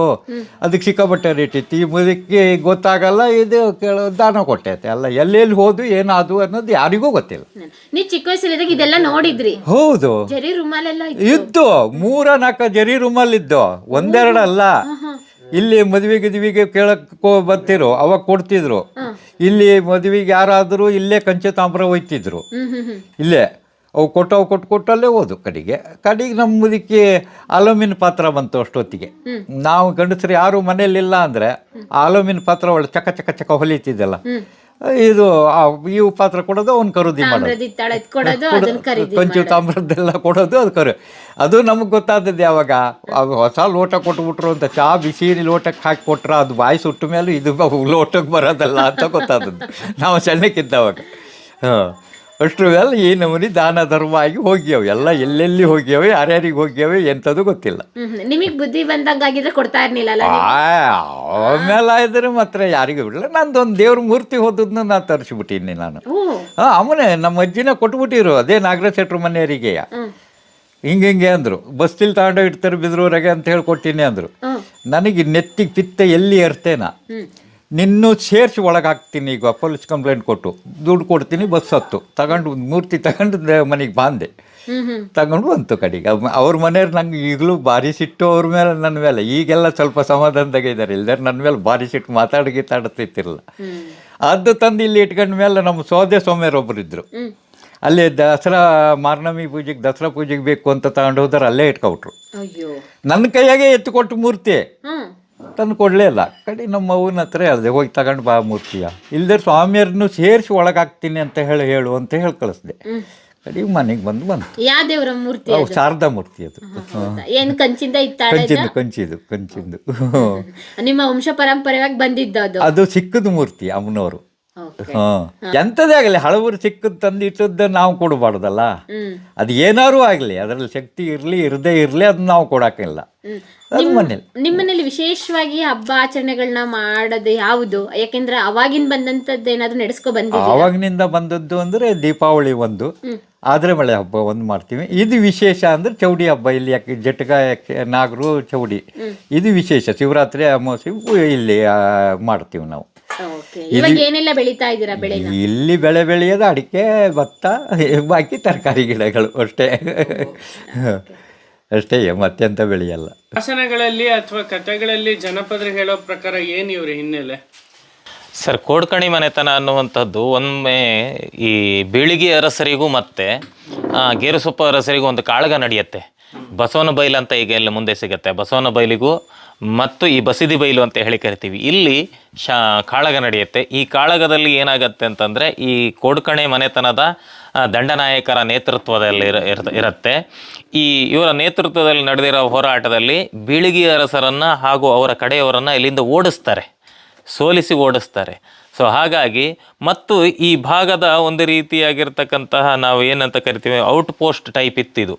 ಅದಕ್ಕೆ ಸಿಕ್ಕಾಪಟ್ಟೆ ರೇಟ್ ಇತ್ತು. ಈ ಮುದಕ್ಕೆ ಗೊತ್ತಾಗಲ್ಲ. ಇದು ದಾನ ಕೊಟ್ಟೈತೆ ಅಲ್ಲ. ಎಲ್ಲೆಲ್ಲಿ ಹೋದು ಏನಾದು ಅನ್ನೋದು ಯಾರಿಗೂ ಗೊತ್ತಿಲ್ಲ. ನೀವು ಚಿಕ್ಕ ವಯಸ್ಸಲ್ಲಿದ್ದಾಗ ಇದೆಲ್ಲ ನೋಡಿದ್ರಿ? ಹೌದು, ಜರಿ ರುಮಾಲೆಲ್ಲ ಇದ್ದು 3-4 ಜರಿ ರುಮಾಲ್ ಇದ್ದು, ಒಂದೆರಡು ಅಲ್ಲ. ಇಲ್ಲಿ ಮದುವೆಗೆ ಕೇಳಕ್ಕೆ ಬರ್ತಿರು, ಅವಾಗ ಕೊಡ್ತಿದ್ರು. ಇಲ್ಲಿ ಮದುವೆಗೆ ಯಾರಾದರೂ ಇಲ್ಲೇ ಕಂಚೆ ತಾಮ್ರ ಒಯ್ತಿದ್ರು. ಇಲ್ಲೇ ಅವು ಕೊಟ್ಟಲ್ಲೇ ಹೋದು. ಕಡೆಗೆ ನಮ್ಮ ಮುದಕ್ಕೆ ಅಲುಮಿನ್ ಪಾತ್ರ ಬಂತು ಅಷ್ಟೊತ್ತಿಗೆ. ನಾವು ಗಂಡಸರು ಯಾರು ಮನೇಲಿಲ್ಲ ಅಂದರೆ ಅಲುಮಿನ್ ಪಾತ್ರ ಒಳ್ಳೆ ಚಕ ಚಕ ಚಕ ಹೊಲಿತಿದ್ದಲ್ಲ, ಇದು ಇವು ಪಾತ್ರ ಕೊಡೋದು, ಅವ್ನು ಖರೀದಿ ಮಾಡೋದು. ಕಂಚು ತಾಮ್ರದ್ದೆಲ್ಲ ಕೊಡೋದು, ಅದು ನಮಗೆ ಗೊತ್ತಾದದ್ದು ಯಾವಾಗ ಹೊಸ ಲೋಟ ಕೊಟ್ಬಿಟ್ರು ಅಂತ. ಚಹಾ ಬಿಸಿ ಲೋಟಕ್ಕೆ ಹಾಕಿ ಕೊಟ್ರೆ ಅದು ಬಾಯಿ ಸುಟ್ಟ ಮೇಲೆ ಇದು ಲೋಟಕ್ಕೆ ಬರೋದಲ್ಲ ಅಂತ ಗೊತ್ತಾದದ್ದು ನಾವು ಸಣ್ಣಕ್ಕಿದ್ದವಾಗ. ಹಾಂ, ಅಷ್ಟ್ರ ಮೇಲೆ ಈ ನಮೂನಿ ದಾನ ಧರ್ಮ ಆಗಿ ಹೋಗ್ಯಾವೆ. ಎಲ್ಲ ಎಲ್ಲೆಲ್ಲಿ ಹೋಗ್ಯಾವೆ, ಯಾರ್ಯಾರಿಗೆ ಹೋಗ್ಯಾವೆ ಎಂಥದ್ದು ಗೊತ್ತಿಲ್ಲ. ನಿಮಗೆ ಬುದ್ಧಿ ಬಂದಂಗಾಗಿದ್ರೆ ಕೊಡ್ತಾ ಇರ್ಲಿಲ್ಲ? ಆಮೇಲೆ ಆಯ್ದರೆ ಮಾತ್ರ ಯಾರಿಗೂ ಬಿಡಲ್ಲ. ನಂದೊಂದು ದೇವ್ರ ಮೂರ್ತಿ ಹೋದದನ್ನ ನಾನು ತರಿಸ್ಬಿಟ್ಟಿನಿ ನಾನು. ಅವನೇ ನಮ್ಮ ಅಜ್ಜಿನ ಕೊಟ್ಬಿಟ್ಟಿರು, ಅದೇ ನಾಗರಾಜ್ ಶೆಟ್ರು ಮನೆಯವರಿಗೆ. ಹಿಂಗೆ ಅಂದರು, ಬಸ್ತಿಲ್ ತಗೊಂಡು ಇಡ್ತಾರೆ ಬಿದ್ರೂರಾಗೆ ಅಂತ ಹೇಳಿ ಕೊಟ್ಟಿನಿ ಅಂದರು. ನನಗೆ ನೆತ್ತಿಗೆ ಪಿತ್ತ ಎಲ್ಲಿ ಏರ್ತೇನ, ನಿನ್ನೂ ಸೇರಿಸಿ ಒಳಗೆ ಹಾಕ್ತೀನಿ. ಈಗ ಪೊಲೀಸ್ ಕಂಪ್ಲೇಂಟ್ ಕೊಟ್ಟು ದುಡ್ಡು ಕೊಡ್ತೀನಿ, ಬಸ್ ಹತ್ತು ತಗೊಂಡು ಮೂರ್ತಿ ತಗೊಂಡು ಮನೆಗೆ ಬಾಂದೆ ತಗೊಂಡು ಬಂತು. ಕಡೆಗೆ ಅವ್ರ ಮನೆಯವ್ರು ನಂಗೆ ಈಗಲೂ ಭಾರಿ ಸಿಟ್ಟು ಅವ್ರ ಮೇಲೆ, ನನ್ನ ಮೇಲೆ. ಈಗೆಲ್ಲ ಸ್ವಲ್ಪ ಸಮಾಧಾನದಾಗ ಇದ್ದಾರೆ. ಇಲ್ದಾರೆ ನನ್ನ ಮೇಲೆ ಭಾರಿ ಸಿಟ್ಟು, ಮಾತಾಡ್ತಿತ್ತಿರಲ್ಲ. ಅದು ತಂದು ಇಲ್ಲಿ ಇಟ್ಕೊಂಡ ಮೇಲೆ ನಮ್ಮ ಸೋದೆ ಸೋಮ್ಯರೊಬ್ಬರು ಇದ್ದರು. ಅಲ್ಲಿ ದಸರಾ ಮಾರ್ನಮಿ ಪೂಜೆಗೆ, ದಸರಾ ಪೂಜೆಗೆ ಬೇಕು ಅಂತ ತಗೊಂಡು ಹೋದ್ರೆ ಅಲ್ಲೇ ಇಟ್ಕೊಬಿಟ್ರು. ನನ್ನ ಕೈಯಾಗೆ ಎತ್ತುಕೊಟ್ಟು ಮೂರ್ತಿ ತಂದು ಕೊಡಲೇ ಇಲ್ಲ. ಕಡೆ ನಮ್ಮ ಅವ್ವನ ಹತ್ರ ಹೇಳಿದೆ, ಹೋಗಿ ತಗೊಂಡು ಬಾ ಮೂರ್ತಿಯ. ಇಲ್ದೇ ಸ್ವಾಮಿಯರನ್ನು ಸೇರಿಸಿ ಒಳಗಾಗ್ತೀನಿ ಅಂತ ಹೇಳು ಅಂತ ಹೇಳಿ ಕಳಿಸ್ದೆ. ಕಡೆಗೆ ಮನೆಗೆ ಬಂದು ಯಾವ ದೇವರ ಮೂರ್ತಿ? ಶಾರದಾ ಮೂರ್ತಿ ಅದು. ಏನು ಕಂಚಿಂದ ಕಂಚಿಂದು ನಿಮ್ಮ ವಂಶ ಪರಂಪರೆಯಾಗಿ ಬಂದಿದ್ದು? ಅದು ಸಿಕ್ಕದ ಮೂರ್ತಿ ಅಮ್ಮನವರು. ಎಂಥದೇ ಆಗಲಿ ಹಳಬರು ಚಿಕ್ಕದು ತಂದು ಇಟ್ಟದ್ದು ನಾವು ಕೊಡಬಾರ್ದಲ್ಲ. ಅದು ಏನಾರು ಆಗಲಿ ಅದರಲ್ಲಿ ಶಕ್ತಿ ಇರಲಿ ಇರದೇ ಇರಲಿ ಅದನ್ನ ನಾವು ಕೊಡೋಕ್ಕಿಲ್ಲ. ಅದು ಮನೇಲಿ ನಿಮ್ಮನೇಲಿ ವಿಶೇಷವಾಗಿ ಹಬ್ಬ ಆಚರಣೆಗಳನ್ನ ಮಾಡೋದು ಯಾವುದು? ಯಾಕೆಂದ್ರೆ ಅವಾಗಿನ ಬಂದಂತದ್ದು ಏನಾದ್ರು ನಡೆಸ್ಕೊ ಬಂದಿದ್ದೀರಾ? ಆವಾಗಿನಿಂದ ಬಂದದ್ದು ಅಂದರೆ ದೀಪಾವಳಿ ಒಂದು, ಆದರೆ ಮಳೆ ಹಬ್ಬ ಒಂದು ಮಾಡ್ತೀವಿ. ಇದು ವಿಶೇಷ ಅಂದರೆ ಚೌಡಿ ಹಬ್ಬ. ಇಲ್ಲಿ ಯಾಕೆ ಜಟಕ ನಾಗರು ಚೌಡಿ ಇದು ವಿಶೇಷ. ಶಿವರಾತ್ರಿ ಅಮಾವಾಸ್ಯೆ ಇಲ್ಲಿ ಮಾಡ್ತೀವಿ ನಾವು. ಇವಾಗ ಏನೆಲ್ಲ ಬೆಳೀತಾ ಇದ್ದೀರಾ ಬೆಳೆ? ಇಲ್ಲಿ ಬೆಳೆ ಬೆಳೆಯೋದು ಅಡಿಕೆ, ಭತ್ತ, ಬಾಕಿ ತರಕಾರಿ ಗಿಡಗಳು ಅಷ್ಟೇ. ಅಷ್ಟೇ, ಮತ್ತೆಂತ ಬೆಳೆಯಲ್ಲ. ಶಾಸನಗಳಲ್ಲಿ ಅಥವಾ ಕಥೆಗಳಲ್ಲಿ ಜನಪದರು ಹೇಳೋ ಪ್ರಕಾರ ಏನು ಇವ್ರ ಹಿನ್ನೆಲೆ? ಸರ್, ಕೋಡ್ಕಣಿ ಮನೆತನ ಅನ್ನುವಂಥದ್ದು ಒಮ್ಮೆ ಈ ಬೀಳಿಗೆ ಅರಸರಿಗೂ ಮತ್ತು ಗೇರುಸೊಪ್ಪ ಅರಸರಿಗೂ ಒಂದು ಕಾಳಗ ನಡೆಯುತ್ತೆ. ಬಸವನ ಬೈಲು ಅಂತ ಈಗ ಎಲ್ಲ ಮುಂದೆ ಸಿಗುತ್ತೆ. ಬಸವನ ಬೈಲಿಗೂ ಮತ್ತು ಈ ಬಸಿದಿ ಬೈಲು ಅಂತ ಹೇಳಿ ಕರಿತೀವಿ. ಇಲ್ಲಿ ಕಾಳಗ ನಡೆಯುತ್ತೆ. ಈ ಕಾಳಗದಲ್ಲಿ ಏನಾಗುತ್ತೆ ಅಂತಂದರೆ ಈ ಕೋಡ್ಕಣೆ ಮನೆತನದ ದಂಡನಾಯಕರ ನೇತೃತ್ವದಲ್ಲಿ ಇರುತ್ತೆ. ಇವರ ನೇತೃತ್ವದಲ್ಲಿ ನಡೆದಿರೋ ಹೋರಾಟದಲ್ಲಿ ಬೀಳಿಗೆ ಅರಸರನ್ನು ಹಾಗೂ ಅವರ ಕಡೆಯವರನ್ನು ಇಲ್ಲಿಂದ ಸೋಲಿಸಿ ಓಡಿಸ್ತಾರೆ. ಸೊ ಹಾಗಾಗಿ ಮತ್ತು ಈ ಭಾಗದ ಒಂದು ರೀತಿಯಾಗಿರ್ತಕ್ಕಂತಹ ನಾವು ಏನಂತ ಕರಿತೀವಿ ಔಟ್ ಪೋಸ್ಟ್ ಟೈಪ್ ಇತ್ತಿದು.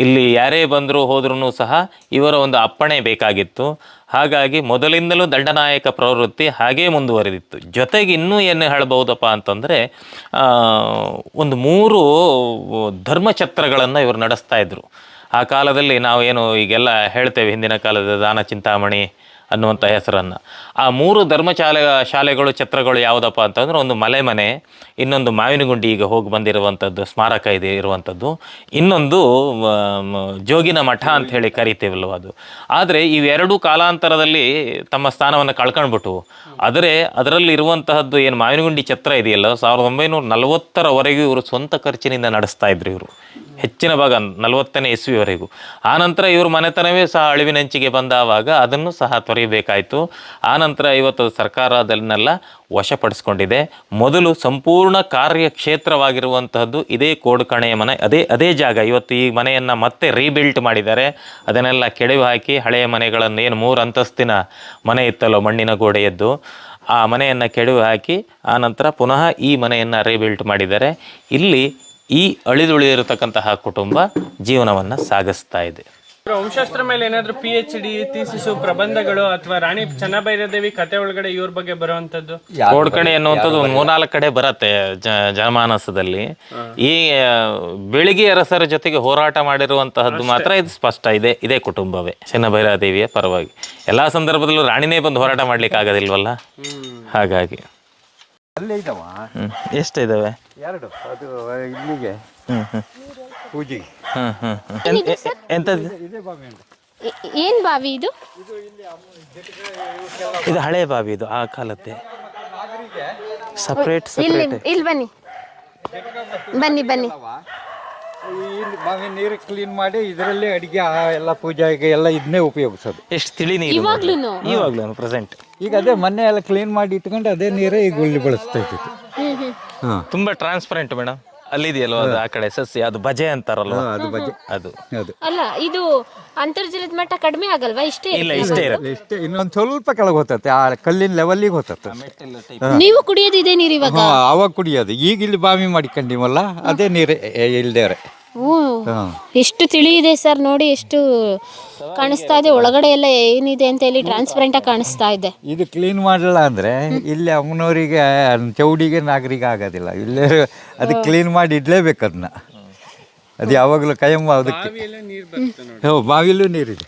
ಇಲ್ಲಿ ಯಾರೇ ಬಂದರೂ ಹೋದ್ರೂ ಸಹ ಇವರ ಒಂದು ಅಪ್ಪಣೆ ಬೇಕಾಗಿತ್ತು. ಹಾಗಾಗಿ ಮೊದಲಿಂದಲೂ ದಂಡನಾಯಕ ಪ್ರವೃತ್ತಿ ಹಾಗೇ ಮುಂದುವರೆದಿತ್ತು. ಜೊತೆಗೆ ಇನ್ನೂ ಏನು ಹೇಳ್ಬೋದಪ್ಪ ಅಂತಂದರೆ ಒಂದು 3 ಧರ್ಮಛತ್ರಗಳನ್ನು ಇವರು ನಡೆಸ್ತಾ ಇದ್ದರು. ಆ ಕಾಲದಲ್ಲಿ ನಾವು ಏನು ಈಗೆಲ್ಲ ಹೇಳ್ತೇವೆ ಹಿಂದಿನ ಕಾಲದ ದಾನ ಚಿಂತಾಮಣಿ ಅನ್ನುವಂಥ ಹೆಸರನ್ನು. ಆ 3 ಶಾಲೆಗಳು ಛತ್ರಗಳು ಯಾವುದಪ್ಪ ಅಂತಂದ್ರೆ ಒಂದು ಮನೆ, ಇನ್ನೊಂದು ಮಾವಿನಗುಂಡಿ ಈಗ ಹೋಗಿ ಬಂದಿರುವಂಥದ್ದು ಸ್ಮಾರಕ ಇದೆ ಇರುವಂಥದ್ದು, ಇನ್ನೊಂದು ಜೋಗಿನ ಮಠ ಅಂತ ಹೇಳಿ ಕರಿತೀವಲ್ವ ಅದು. ಆದರೆ ಇವೆರಡೂ ಕಾಲಾಂತರದಲ್ಲಿ ತಮ್ಮ ಸ್ಥಾನವನ್ನು ಕಳ್ಕೊಂಡ್ಬಿಟ್ಟು ಅದರಲ್ಲಿ ಇರುವಂತಹದ್ದು ಏನು ಮಾವಿನಗುಂಡಿ ಛತ್ರ ಇದೆಯಲ್ಲ 1940ರವರೆಗೂ ಇವರು ಸ್ವಂತ ಖರ್ಚಿನಿಂದ ನಡೆಸ್ತಾ ಇದ್ರು. ಇವರು ಹೆಚ್ಚಿನ ಭಾಗ 40ನೇ ಇಸ್ವಿವರೆಗೂ. ಆನಂತರ ಇವ್ರ ಮನೆತನವೇ ಸಹ ಅಳಿವಿನಂಚಿಗೆ ಬಂದಾವಾಗ ಅದನ್ನು ಸಹ ತೊರೆಯಬೇಕಾಯಿತು. ಆನಂತರ ಇವತ್ತು ಸರ್ಕಾರ ಅದನ್ನೆಲ್ಲ ವಶಪಡಿಸ್ಕೊಂಡಿದೆ. ಮೊದಲು ಸಂಪೂರ್ಣ ಕಾರ್ಯಕ್ಷೇತ್ರವಾಗಿರುವಂತಹದ್ದು ಇದೇ ಕೋಡ್ಕಣೆಯ ಮನೆ, ಅದೇ ಜಾಗ. ಇವತ್ತು ಈ ಮನೆಯನ್ನು ಮತ್ತೆ ರೀಬಿಲ್ಟ್ ಮಾಡಿದ್ದಾರೆ. ಅದನ್ನೆಲ್ಲ ಕೆಡವಿ ಹಾಕಿ ಹಳೆಯ ಮನೆಗಳನ್ನು ಏನು 3 ಅಂತಸ್ತಿನ ಮನೆ ಇತ್ತಲ್ಲೋ ಮಣ್ಣಿನ ಗೋಡೆಯದ್ದು, ಆ ಮನೆಯನ್ನು ಕೆಡವಿ ಹಾಕಿ ಆನಂತರ ಪುನಃ ಈ ಮನೆಯನ್ನು ರೀಬಿಲ್ಟ್ ಮಾಡಿದ್ದಾರೆ. ಇಲ್ಲಿ ಈ ಅಳಿದುಳಿದಿರತಕ್ಕಂತಹ ಕುಟುಂಬ ಜೀವನವನ್ನು ಸಾಗಿಸ್ತಾ ಇದೆ. ವಂಶಾಸ್ತ್ರ ಮೇಲೆ ಏನಾದರೂ PhD ಥೀಸಿಸು ಪ್ರಬಂಧಗಳು ಅಥವಾ ರಾಣಿ ಚೆನ್ನಭೈರದೇವಿ ಕತೆ ಒಳಗಡೆ ಇವ್ರ ಬಗ್ಗೆ ಬರುವಂತದ್ದು ಕೋಡ್ಕಣೆ ಅನ್ನುವಂಥದ್ದು ಒಂದು 3-4 ಕಡೆ ಬರುತ್ತೆ ಜನಮಾನಸದಲ್ಲಿ. ಈ ಬೆಳಿಗ್ಗೆ ಅರಸರ ಜೊತೆಗೆ ಹೋರಾಟ ಮಾಡಿರುವಂತಹದ್ದು ಮಾತ್ರ ಇದು ಸ್ಪಷ್ಟ ಇದೆ, ಇದೇ ಕುಟುಂಬವೇ ಚೆನ್ನಭೈರದೇವಿಯ ಪರವಾಗಿ. ಎಲ್ಲಾ ಸಂದರ್ಭದಲ್ಲೂ ರಾಣಿನೇ ಬಂದು ಹೋರಾಟ ಮಾಡ್ಲಿಕ್ಕೆ ಆಗೋದಿಲ್ವಲ್ಲ, ಹಾಗಾಗಿ. ಅಲ್ಲೇ ಇದ್ದಾವ ಎಷ್ಟಿದಾವೆ? 2 ಅದು ಇಲ್ಲಿಗೆ ಪೂಜೆಗೆ. ಎಂತದ್ದು ಏನ್ ಬಾವಿ ಇದು? ಇದು ಹಳೆ ಬಾವಿ, ಇದು ಆ ಕಾಲದ್ದೇ. ಸಪ್ರೇಟ್ ಇಲ್ಲಿ ಬನ್ನಿ ಇಲ್ಲಿ ಬಾವಿ ನೀರು ಕ್ಲೀನ್ ಮಾಡಿ ಇದರಲ್ಲೇ ಅಡಿಗೆ ಎಲ್ಲ ಪೂಜೆಗೆ ಎಲ್ಲ ಇದನ್ನೇ ಉಪಯೋಗಿಸೋದು. ಎಷ್ಟು ತಿಳಿ ನೀರು ಇವಾಗ್ಲೂ ಪ್ರೆಸೆಂಟ್. ಈಗ ಅದೇ ಮೊನ್ನೆ ಎಲ್ಲ ಕ್ಲೀನ್ ಮಾಡಿ ಇಟ್ಕೊಂಡು ಅದೇ ನೀರೇ ಈಗ ಉಳ್ಳಿ ಬಳಸ್ತಾ ಇತ್ತು. ತುಂಬಾ ಟ್ರಾನ್ಸ್ಪರೆಂಟ್ ಮೇಡಮ್. ಅಲ್ಲಿದೆಯಲ್ವ ಅದು ಆ ಕಡೆ ಸಸ್ಯ, ಅದು ಬಜೆ ಅಂತಾರಲ್ವ, ಅದು ಬಜೆ. ಅದು ಅಲ್ಲ, ಇದು ಅಂತರ್ಜಲದ ಮಟ್ಟ ಕಡಿಮೆ ಆಗಲ್ವಾ? ಇಷ್ಟೇ ಇಷ್ಟೇ, ಇನ್ನೊಂದು ಸ್ವಲ್ಪ ಕೆಳಗೆ ಹೋತತ್ತೆ, ಆ ಕಲ್ಲಿನ ಲೆವೆಲ್ಲಿಗೆ ಹೋತತ್ತೆ. ನೀವು ಕುಡಿಯೋದು ಇದೇ ನೀರು ಇವಾಗ? ಅವಾಗ ಕುಡಿಯೋದು. ಈಗ ಇಲ್ಲಿ ಬಾವಿ ಮಾಡಿಕೊಂಡಿವಲ್ಲ ಅದೇ ನೀರೇ ಇಲ್ದೇವ್ರೆ. ಎಷ್ಟು ತಿಳಿ ಇದೆ ಸರ್, ನೋಡಿ ಎಷ್ಟು ಕಾಣಿಸ್ತಾ ಇದೆ. ಒಳಗಡೆ ಎಲ್ಲ ಏನಿದೆ ಅಂತ ಹೇಳಿ ಟ್ರಾನ್ಸ್ಪರೆಂಟ್ ಆಗಿ ಕಾಣಿಸ್ತಾ ಇದೆ. ಇದು ಕ್ಲೀನ್ ಮಾಡಲ್ಲ ಅಂದ್ರೆ ಇಲ್ಲಿ ಅಮ್ಮನವರಿಗೆ ಚೌಡಿಗೆ ನಾಗರಿಗೆ ಆಗೋದಿಲ್ಲ. ಇಲ್ಲೇ ಅದು ಕ್ಲೀನ್ ಮಾಡಿ ಇಡ್ಲೇಬೇಕು ಅದನ್ನ. ಅದು ಯಾವಾಗಲೂ ಕಾಯಂ ಅದಕ್ಕೆ. ಬಾವಿಲೂ ನೀರಿದೆ.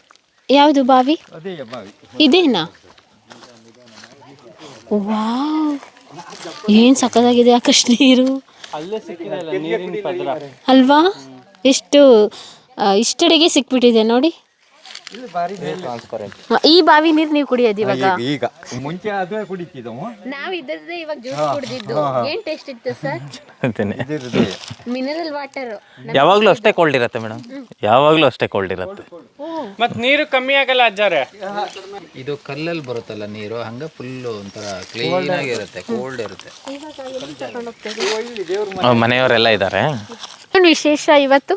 ಯಾವುದು ಬಾವಿ? ಅದೇ ಬಾವಿ ಇದೇನಾ? ವಾವ್, ಏನ್ ಸಕ್ಕತ್ತಾಗಿದೆ ಆಕಾಶ್ ನೀರು ಅಲ್ವಾ? ಎಷ್ಟು ಇಷ್ಟಡೆಗೆ ಸಿಕ್ಬಿಟ್ಟಿದೆ ನೋಡಿ. ಈ ಬಾವಿ ನೀರು ನೀವು ಕುಡಿಯೋದು ಇವಾಗ? ಈಗ ಮುಂಚೆ ಅದೇ ಕುಡಿತಿದ್ದವು ನಾವು. ಇದ್ದದ್ದೇ ಇವಾಗ ಜ್ಯೂಸ್ ಕುಡಿದಿದ್ದು. ಏನ್ ಟೇಸ್ಟ್ ಇತ್ತು ಸರ್? Mineral water. ಯಾವಾಗ್ಲೂ ಅಷ್ಟೇ ಕೋಲ್ಡ್ ಇರುತ್ತೆ ಮೇಡಮ್, ಯಾವಾಗ್ಲೂ ಅಷ್ಟೇ ಕೋಲ್ಡ್ ಇರುತ್ತೆ. ಮತ್ ನೀರು ಕಮ್ಮಿ ಆಗಲ್ಲ ಅಜ್ಜಾರೆ? ಇದು ಕಲ್ಲಲ್ಲಿ ಬರುತ್ತಲ್ಲ ನೀರು, ಹಂಗ ಫುಲ್ ಒಂಥರ ಕ್ಲೀನ್ ಆಗಿರುತ್ತೆ, ಕೋಲ್ಡ್ ಇರುತ್ತೆ. ಮನೆಯವರೆಲ್ಲ ಇದ್ದಾರೆ. ವಿಶೇಷ ಇವತ್ತು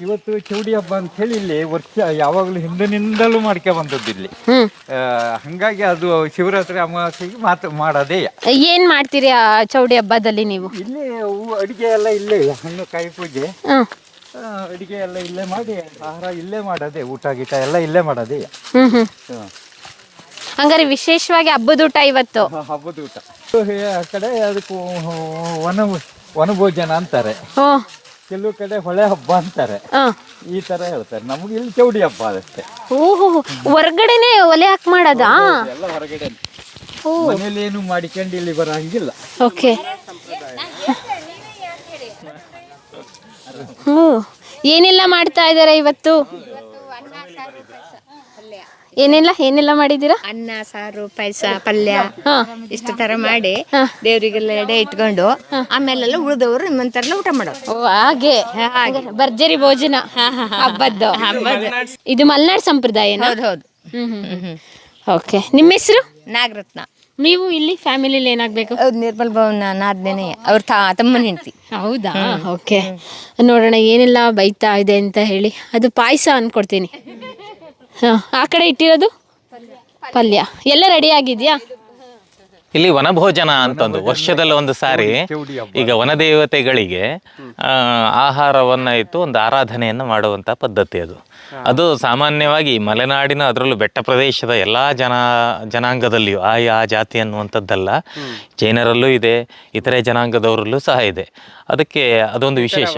ಇವತ್ತು ಚೌಡಿ ಹಬ್ಬ ಅಂತ ಹೇಳಿ ಇಲ್ಲಿ ವರ್ಷ ಯಾವಾಗಲೂ ಹಿಂದಿನಿಂದಲೂ ಮಾಡ್ಕೆ ಬಂದದ್ದು ಇಲ್ಲಿ. ಹಂಗಾಗಿ ಅದು ಶಿವರಾತ್ರಿ ಅಮಾವಾಸ್ಯೆಗೆ ಮಾಡೋದೇ. ಏನ್ ಮಾಡ್ತೀರಿ ಆ ಚೌಡಿ ಹಬ್ಬದಲ್ಲಿ ನೀವು? ಇಲ್ಲಿ ಅಡಿಗೆ ಎಲ್ಲ ಇಲ್ಲೇ, ಹಣ್ಣು ಕಾಯಿ ಪೂಜೆ, ಅಡಿಗೆ ಎಲ್ಲ ಇಲ್ಲೇ ಮಾಡಿ, ಆಹಾರ ಇಲ್ಲೇ ಮಾಡೋದೇ, ಊಟ ಗೀಟ ಎಲ್ಲ ಇಲ್ಲೇ ಮಾಡೋದೇ. ಹಂಗಾರೆ ವಿಶೇಷವಾಗಿ ಹಬ್ಬದ ಊಟ ಇವತ್ತು? ಹಬ್ಬದ ಊಟ. ಆ ಕಡೆ ಅದಕ್ಕೂ ವನಭೋಜನ ಅಂತಾರೆ, ಕೆಲವು ಕಡೆ ಹೊಳೆ ಹಬ್ಬ ಅಂತಾರೆ, ಈ ತರ ಹೇಳ್ತಾರೆ. ನಮ್ಗೆ ಇಲ್ಲಿ ಚೌಡಿ ಹಬ್ಬ ಅದಷ್ಟೇ. ಓಹೋ, ಹೊರಗಡೆನೆ ಒಲೆ ಹಾಕಿ ಮಾಡೋದಾ? ಎಲ್ಲ ಹೊರಗಡೆ, ಮನೇಲಿ ಏನು ಮಾಡಿಕೊಂಡು ಇಲ್ಲಿ ಬರೋ ಹಂಗಿಲ್ಲ. ಓಕೆ. ಏನೆಲ್ಲ ಮಾಡ್ತಾ ಇದಾರೆ ಇವತ್ತು? ಏನೆಲ್ಲ ಮಾಡಿದ್ದೀರಾ? ಅನ್ನ, ಸಾರು, ಪಾಯಸ, ಪಲ್ಯ ಇಷ್ಟು ತರ ಮಾಡಿ ದೇವರಿಗೆಲ್ಲ ಎಡೆ ಇಟ್ಕೊಂಡು ಆಮೇಲೆಲ್ಲ ಉಳಿದವರು ನಿಮ್ಮಂತಾರೆಲ್ಲ ಊಟ ಮಾಡೋದು. ಓ ಹಾಗೆ, ಭರ್ಜರಿ ಭೋಜನ ಹಬ್ಬದ್ದು. ಇದು ಮಲೆನಾಡು ಸಂಪ್ರದಾಯನಾ? ಹೌದು. ಓಕೆ. ನಿಮ್ಮ ಹೆಸರು? ನಾಗರತ್ನ. ನೀವು ಇಲ್ಲಿ ಫ್ಯಾಮಿಲಿಲಿ ಏನಾಗಬೇಕು? ನಿರ್ಮಲ್ ಭವನ ನಾದ್ನೇನೆ ಅವ್ರ ತಮ್ಮನ ಹೆಂಡತಿ. ಹೌದಾ? ಓಕೆ, ನೋಡೋಣ ಏನೆಲ್ಲ ಬೈತಾ ಇದೆ ಅಂತ ಹೇಳಿ. ಅದು ಪಾಯಸ ಅನ್ಕೊಡ್ತೀನಿ. ಆ ಕಡೆ ಇಟ್ಟಿರೋದು ಪಲ್ಯ ಎಲ್ಲ ರೆಡಿ ಆಗಿದೆಯಾ? ಇಲ್ಲಿ ವನಭೋಜನ ಅಂತಂದು ವರ್ಷದಲ್ಲಿ ಒಂದು ಸಾರಿ ಈಗ ವನದೇವತೆಗಳಿಗೆ ಆಹಾರವನ್ನ ಇಟ್ಟು ಒಂದು ಆರಾಧನೆಯನ್ನು ಮಾಡುವಂಥ ಪದ್ಧತಿ ಅದು. ಅದು ಸಾಮಾನ್ಯವಾಗಿ ಮಲೆನಾಡಿನ, ಅದರಲ್ಲೂ ಬೆಟ್ಟ ಪ್ರದೇಶದ ಎಲ್ಲ ಜನಾಂಗದಲ್ಲಿಯೂ ಆ ಜಾತಿ ಅನ್ನುವಂಥದ್ದಲ್ಲ, ಜೈನರಲ್ಲೂ ಇದೆ, ಇತರೆ ಜನಾಂಗದವರಲ್ಲೂ ಸಹ ಇದೆ. ಅದಕ್ಕೆ ಅದೊಂದು ವಿಶೇಷ,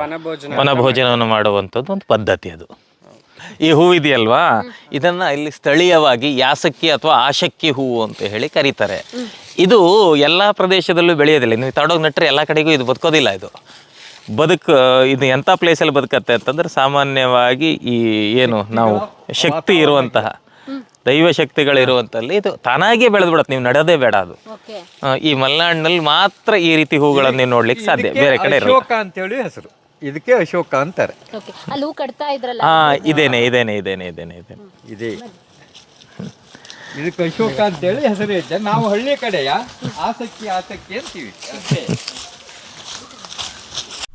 ವನಭೋಜನವನ್ನು ಮಾಡುವಂಥದ್ದು ಒಂದು ಪದ್ಧತಿ ಅದು. ಈ ಹೂ ಇದೆಯಲ್ವಾ, ಇದನ್ನ ಇಲ್ಲಿ ಸ್ಥಳೀಯವಾಗಿ ಯಾಸಕ್ಕಿ ಅಥವಾ ಆಶಕ್ಕಿ ಹೂವು ಅಂತ ಹೇಳಿ ಕರೀತಾರೆ. ಇದು ಎಲ್ಲ ಪ್ರದೇಶದಲ್ಲೂ ಬೆಳೆಯೋದಿಲ್ಲ. ನೀವು ತಡೋಗಿ ನಟ್ರೆ ಎಲ್ಲ ಕಡೆಗೂ ಇದು ಬದುಕೋದಿಲ್ಲ. ಇದು ಎಂಥ ಪ್ಲೇಸಲ್ಲಿ ಬದುಕತ್ತೆ ಅಂತಂದ್ರೆ, ಸಾಮಾನ್ಯವಾಗಿ ಈ ಏನು ನಾವು ಶಕ್ತಿ ಇರುವಂತಹ ದೈವ ಶಕ್ತಿಗಳಿರುವಂತಲ್ಲಿ ಇದು ತಾನಾಗಿಯೇ ಬೆಳೆದ್ಬಿಡತ್ತೆ, ನೀವು ನಡೆಯೋದೇ ಬೇಡ. ಅದು ಈ ಮಲೆನಾಡಿನಲ್ಲಿ ಮಾತ್ರ ಈ ರೀತಿ ಹೂಗಳನ್ನು ನೀವು ನೋಡ್ಲಿಕ್ಕೆ ಸಾಧ್ಯ, ಬೇರೆ ಕಡೆ ಇರಲ್ಲ. ಅಶೋಕ ಅಂತೇಳಿ ಹೆಸರು ಇದಕ್ಕೆ, ಅಶೋಕ ಅಂತಾರೆ. ಅಲ್ಲಿ ಹೂ ಕಟ್ತಾ ಇದ್ರಲ್ಲ? ಇದೇನೆ. ಇದೆ, ಇದಕ್ಕೆ ಅಶೋಕ ಅಂತೇಳಿ ಹೆಸರು ಇದೆ. ನಾವು ಹಳ್ಳಿ ಕಡೆಯ ಆಸಕ್ಕಿ ಅಂತೀವಿ ಅಷ್ಟೇ.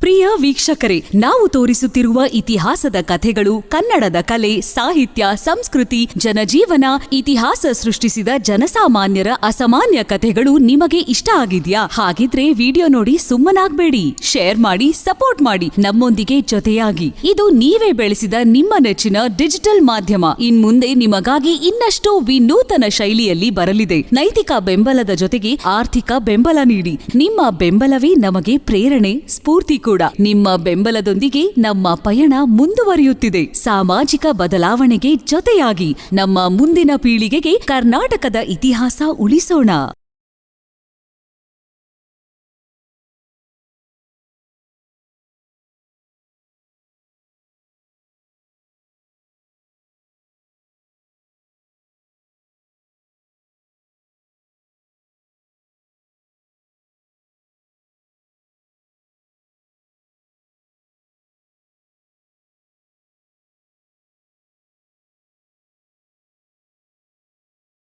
ಪ್ರಿಯ ವೀಕ್ಷಕರೇ, ನಾವು ತೋರಿಸುತ್ತಿರುವ ಇತಿಹಾಸದ ಕಥೆಗಳು ಕನ್ನಡದ ಕಲೆ, ಸಾಹಿತ್ಯ, ಸಂಸ್ಕೃತಿ, ಜನಜೀವನ, ಇತಿಹಾಸ ಸೃಷ್ಟಿಸಿದ ಜನಸಾಮಾನ್ಯರ ಅಸಾಮಾನ್ಯ ಕಥೆಗಳು ನಿಮಗೆ ಇಷ್ಟ ಆಗಿದ್ಯಾ? ಹಾಗಿದ್ರೆ ವಿಡಿಯೋ ನೋಡಿ ಸುಮ್ಮನಾಗ್ಬೇಡಿ, ಶೇರ್ ಮಾಡಿ, ಸಪೋರ್ಟ್ ಮಾಡಿ, ನಮ್ಮೊಂದಿಗೆ ಜೊತೆಯಾಗಿ. ಇದು ನೀವೇ ಬೆಳೆಸಿದ ನಿಮ್ಮ ನೆಚ್ಚಿನ ಡಿಜಿಟಲ್ ಮಾಧ್ಯಮ. ಇನ್ಮುಂದೆ ನಿಮಗಾಗಿ ಇನ್ನಷ್ಟು ವಿನೂತನ ಶೈಲಿಯಲ್ಲಿ ಬರಲಿದೆ. ನೈತಿಕ ಬೆಂಬಲದ ಜೊತೆಗೆ ಆರ್ಥಿಕ ಬೆಂಬಲ ನೀಡಿ. ನಿಮ್ಮ ಬೆಂಬಲವೇ ನಮಗೆ ಪ್ರೇರಣೆ, ಸ್ಫೂರ್ತಿ ಕೂಡ. ನಿಮ್ಮ ಬೆಂಬಲದೊಂದಿಗೆ ನಮ್ಮ ಪಯಣ ಮುಂದುವರಿಯುತ್ತಿದೆ. ಸಾಮಾಜಿಕ ಬದಲಾವಣೆಗೆ ಜೊತೆಯಾಗಿ ನಮ್ಮ ಮುಂದಿನ ಪೀಳಿಗೆಗೆ ಕರ್ನಾಟಕದ ಇತಿಹಾಸ ಉಳಿಸೋಣ.